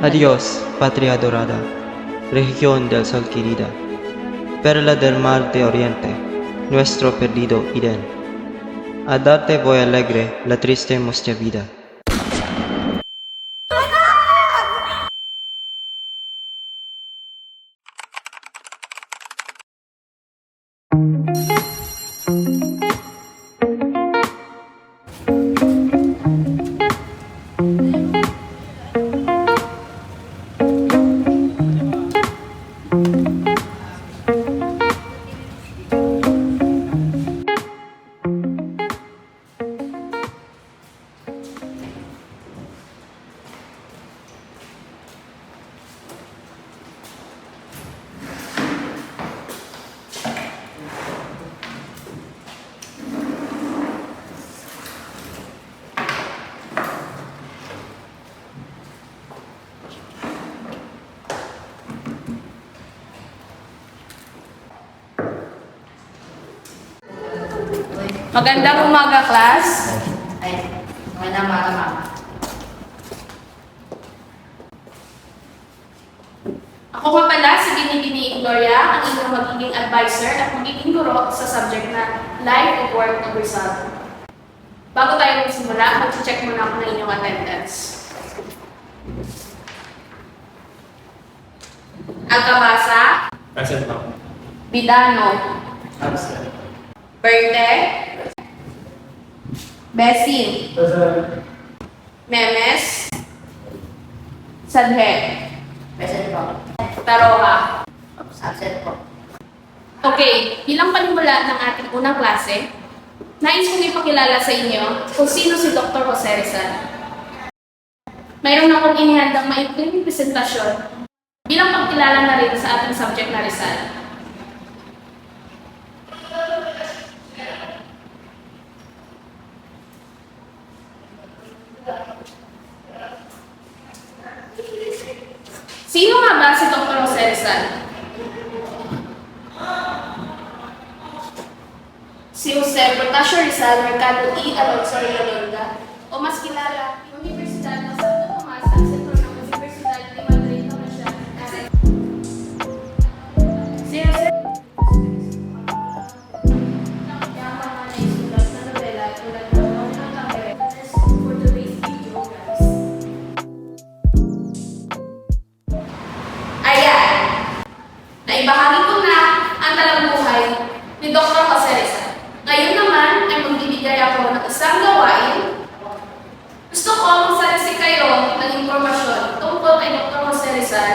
Adiós, patria adorada, región del sol querida, perla del mar de oriente, nuestro perdido Edén. A darte voy alegre la triste mustia vida. Magandang umaga, class. Magandang umaga, ma'am. Ako nga pala si Binibini Gloria, ang inyong magiging advisor at magiging guro sa subject na Life of Work of Result. Bago tayo magsimula, mag-check muna ako ng inyong attendance. Alcabasa, Present ma'am. Bidano, Absent. Berte, Besin, Present. Memes, Sadhe, Present po. Taroha. Absent po. Okay, bilang panimula ng ating unang klase, nais kong ipakilala sa inyo kung sino si Dr. Jose Rizal. Mayroon akong inihandang maikling presentasyon bilang pagkilala na rin sa ating subject na Rizal. Sino nga ba si Dr. Jose Rizal? Si Jose Protasio Rizal Mercado E. Alonso Redonda, o mas kilala, Universidad ng Santo Tomas at sentro ng Universidad de Madrid na siya. Si Jose yung mga naisulat na nobela tulad ng Monumento ng Taberes for today's video, guys. Ayan! Naibahagi ko na ang talabuhay ni Dr. Jose Rizal. Ngayon naman ay magbibigay ako ng isang gawain. Gusto ko magsalisi kayo ng impormasyon tungkol kay Dr. Jose Rizal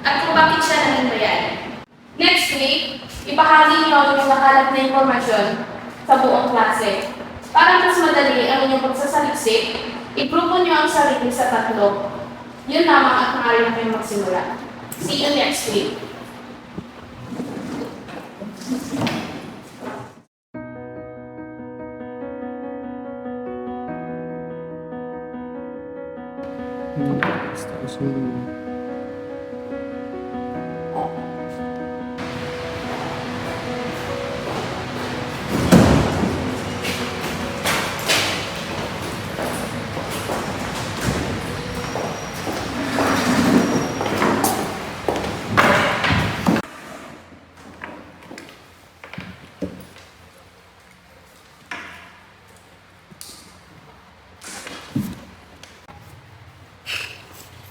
at kung bakit siya naging bayani. Next week, ibahagi niyo yung nakalat na impormasyon sa buong klase. Para mas madali ang inyong pagsasaliksik, igrupo niyo ang sarili sa tatlo. Yun lamang at maaari na kayong magsimula. See you next week.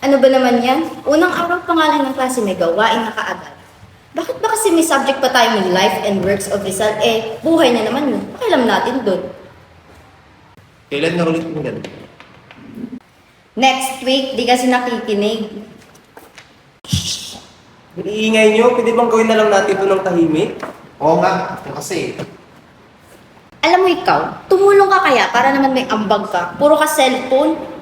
Ano ba naman yan? Unang araw pa nga lang ng klase may gawain na kaagad. Bakit ba kasi may subject pa tayo ng life and works of Rizal? Buhay niya naman yun. Pakialam natin doon. Kailan na ulit mo yan? Next week, di kasi nakikinig. Iingay nyo, pwede bang gawin na lang natin ito ng tahimik? Oo nga, ito kasi. Alam mo ikaw, tumulong ka kaya para naman may ambag ka. Puro ka cellphone.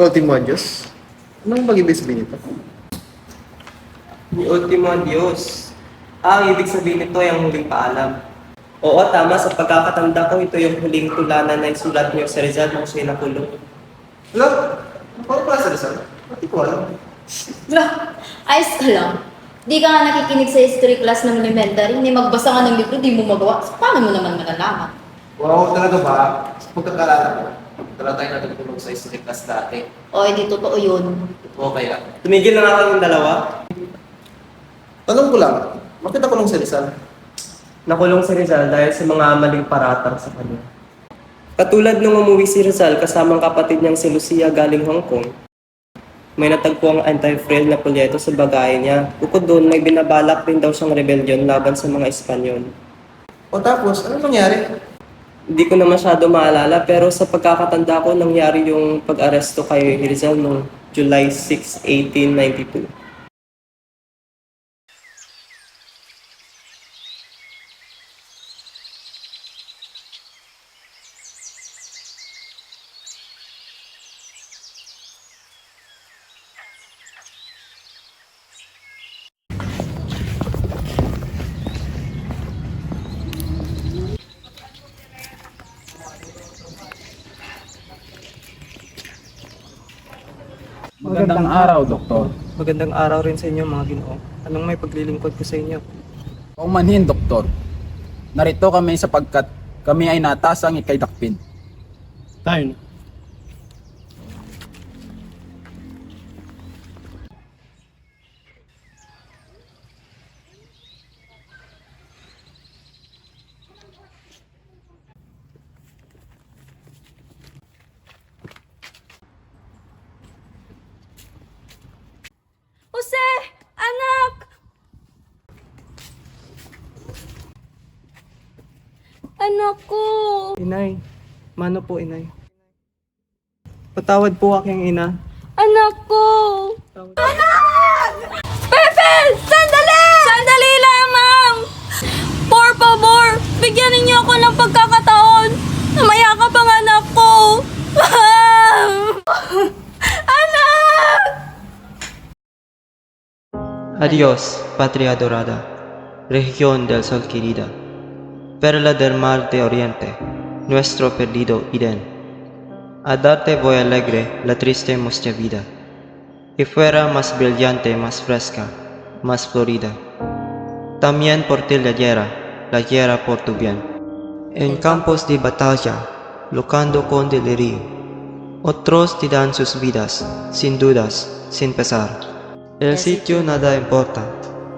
ultimo ang Diyos? Anong mag-ibig sabihin nito? Ni ultimo ang Diyos. Ang ibig sabihin nito ay ang huling paalam. Oo, tama. Sa pagkakatanda ko, ito yung huling tulanan na isulat niyo sa Rizal nung siya'y nakulong. Alam, paano pala sa Rizal? Hindi ko alam. Ayos ka lang. Di ka nga nakikinig sa history class ng elementary, hindi magbasa nga ng libro, di mo magawa. So, paano mo naman malalaman? Wow, talaga ba? Sa pagkakalala ko, talaga tayo natutulog sa history class dati. O, hindi totoo yun. Oo kaya. Tumigil na nga kayong dalawa. Tanong ko lang, bakit nakulong si Rizal? Nakulong si Rizal dahil sa mga maling paratang sa kanya. Katulad nung umuwi si Rizal kasamang kapatid niyang si Lucia galing Hong Kong, may natagpo ang anti-frail na polyeto sa bagay niya. Bukod doon, may binabalak din daw siyang rebellion laban sa mga Espanyol. O tapos, ano nangyari? Hindi ko na masyado maalala pero sa pagkakatanda ko nangyari yung pag-aresto kay Rizal noong July 6, 1892. Magandang araw, Doktor. Magandang araw rin sa inyo mga Ginoo. Anong may paglilingkod ko sa inyo? Paumanhin, Doktor. Narito kami sapagkat kami ay natasang ikay dakpin. Tayo na. Jose! Anak! Anak ko! Inay, mano po inay? Patawad po aking ina. Anak ko! Anak! Pepe! Sandali! Sandali lamang! Por favor, bigyan ninyo ako ng pagkakataon na mayakap ang anak ko! Anak! Adiós, patria adorada, región del sol querida, perla del mar de oriente, nuestro perdido Edén. A darte voy alegre la triste mustia vida, y fuera más brillante, más fresca, más florida. También por ti la guerra por tu bien. En campos de batalla, lucando con delirio, otros te dan sus vidas, sin dudas, sin pesar. El sitio nada importa,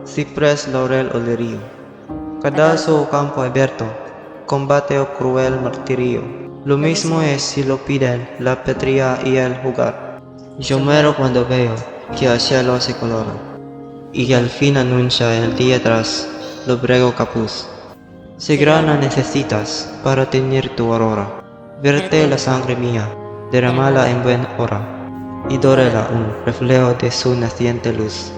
ciprés, laurel o lirio. Cadalso o campo abierto, combate o cruel martirio. Lo mismo es si lo piden la patria y el jugar. Yo muero cuando veo que el cielo se colora, y al fin anuncia el día tras lobrego capuz. Si grana necesitas para teñir tu aurora, verte la sangre mía, derramala en buen hora, y dórela un reflejo de su naciente luz.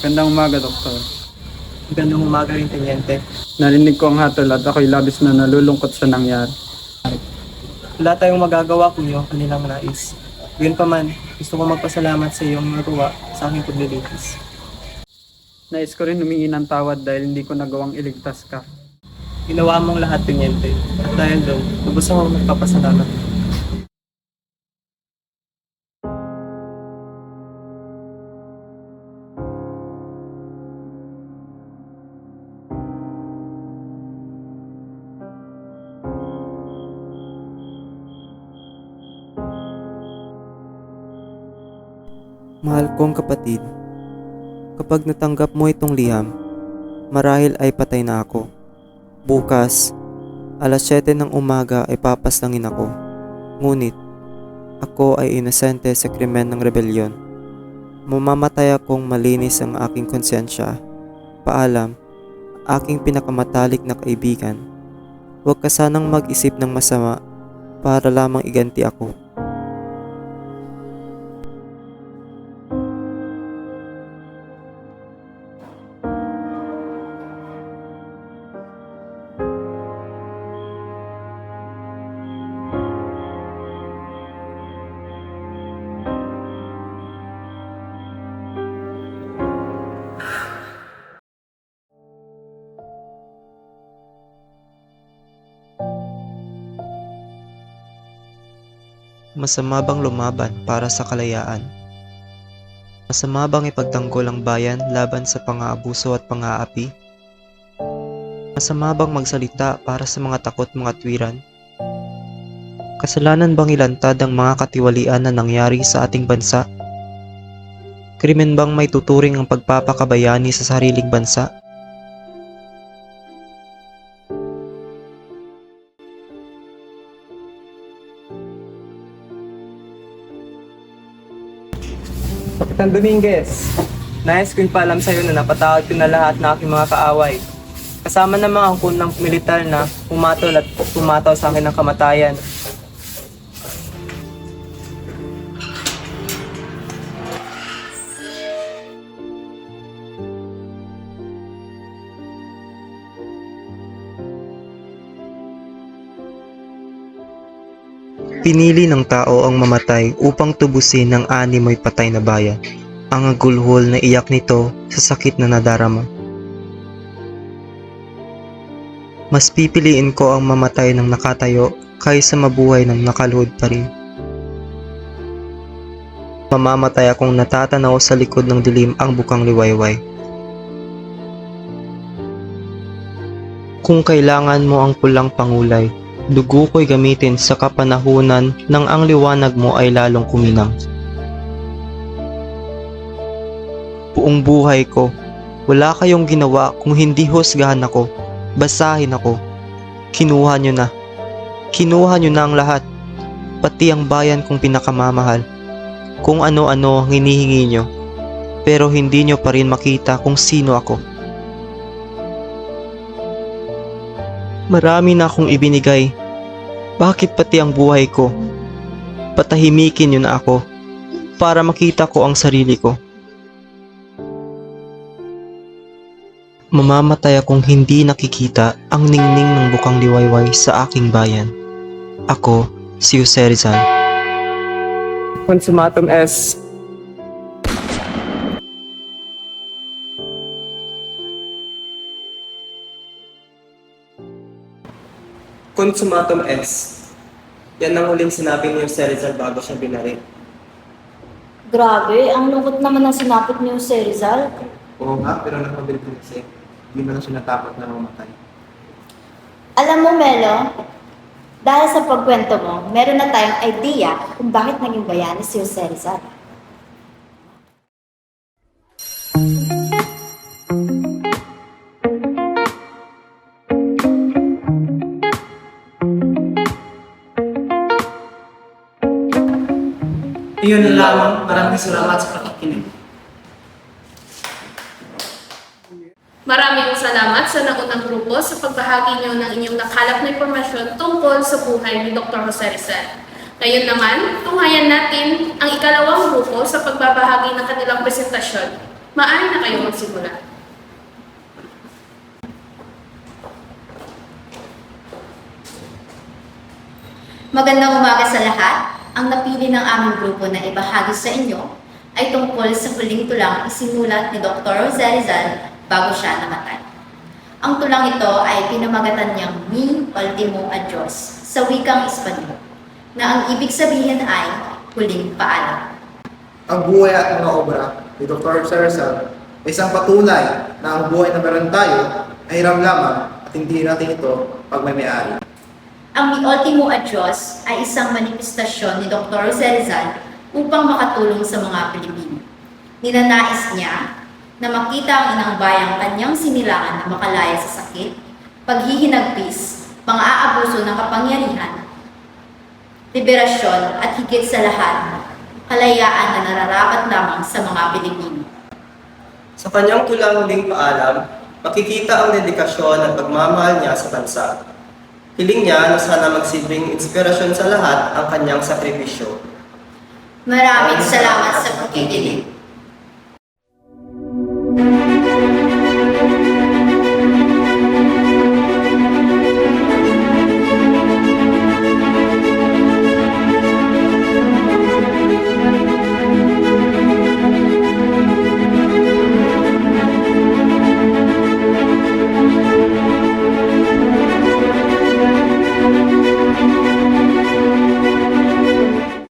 Magandang umaga, Doktor. Magandang umaga rin, Teniente. Narinig ko ang hatol at ako'y labis na nalulungkot sa nangyari. Wala tayong magagawa kung yung kanilang nais. Yun pa man, gusto ko magpasalamat sa iyong nagawa sa aking paglilitis. Nais ko rin humingi ng tawad dahil hindi ko nagawang iligtas ka. Ginawa mong lahat, Teniente. At dahil doon, lubos ako magpapasalamat. Mahal kong kapatid, kapag natanggap mo itong liham, marahil ay patay na ako. Bukas, alas 7 ng umaga ay papaslangin ako. Ngunit, ako ay inosente sa krimen ng rebelyon. Mamamatay akong malinis ang aking konsensya, Paalam, aking pinakamatalik na kaibigan. Huwag ka sanang mag-isip ng masama para lamang iganti ako. Masama bang lumaban para sa kalayaan? Masama bang ipagtanggol ang bayan laban sa pang-aabuso at pang-aapi? Masama bang magsalita para sa mga takot mga tuwiran? Kasalanan bang ilantad ang mga katiwalian na nangyari sa ating bansa? Krimen bang may tuturing ang pagpapakabayani sa sariling bansa? Kapitan Dominguez, nais ko yung paalam sa'yo na napatawad ko na lahat ng aking mga kaaway. Kasama ng mga angkon ng militar na pumatol at pumataw sa akin ng kamatayan. Pinili ng tao ang mamatay upang tubusin ang animoy patay na bayan. Ang agulhol na iyak nito sa sakit na nadarama. Mas pipiliin ko ang mamatay ng nakatayo kaysa mabuhay ng nakaluhod pa rin. Mamamatay akong natatanaw sa likod ng dilim ang bukang liwayway. Kung kailangan mo ang pulang pangulay, dugo ko'y gamitin sa kapanahunan nang ang liwanag mo ay lalong kuminang. Buong buhay ko, wala kayong ginawa kung hindi husgahan ako, basahin ako. Kinuha nyo na. Kinuha nyo na ang lahat, pati ang bayan kong pinakamamahal. Kung ano-ano ang hinihingi nyo, pero hindi nyo pa rin makita kung sino ako. Marami na akong ibinigay. Bakit pati ang buhay ko? Patahimikin niyo na ako para makita ko ang sarili ko. Mamamatay akong hindi nakikita ang ningning ng bukang liwayway sa aking bayan. Ako, si Jose Rizal. Consumatum est. Consumatum est. Yan ang huling sinabi ni Jose Rizal bago siya binaril. Grabe, ang lungkot naman ng sinapit ni Jose Rizal. Oo nga, pero nagpabilib din kasi. Hindi mo lang siya natakot na mamatay. Alam mo, Melo, dahil sa pagkwento mo, meron na tayong idea kung bakit naging bayani si Jose Rizal. Iyon na lamang. Maraming salamat sa pakikinig. Maraming salamat sa naunang grupo sa pagbahagi niyo ng inyong nakalap na impormasyon tungkol sa buhay ni Dr. Jose Rizal. Ngayon naman, tunghayan natin ang ikalawang grupo sa pagbabahagi ng kanilang presentasyon. Maaari na kayo magsimula. Magandang umaga sa lahat. Ang napili ng aming grupo na ibahagi sa inyo ay tungkol sa huling tulang isinulat ni Dr. Jose Rizal bago siya namatay. Ang tulang ito ay pinamagatan niyang Mi Ultimo Adios sa wikang Espanyol, na ang ibig sabihin ay huling paalam. Ang buhay at mga obra ni Dr. Jose Rizal ay isang patunay na ang buhay na meron tayo ay hiram lamang at hindi natin ito pagmamayari. Ang Mi Ultimo Adios ay isang manifestasyon ni Dr. Jose Rizal upang makatulong sa mga Pilipino. Ninanais niya na makita ang inang bayang kanyang sinilangan na makalaya sa sakit, paghihinagpis, pang-aabuso ng kapangyarihan, liberasyon at higit sa lahat, kalayaan na nararapat lamang sa mga Pilipino. Sa kanyang tulang huling paalam, makikita ang dedikasyon at pagmamahal niya sa bansa. Hiling niya na sana magsilbing inspirasyon sa lahat ang kanyang sakripisyo. Maraming salamat sa pakikinig.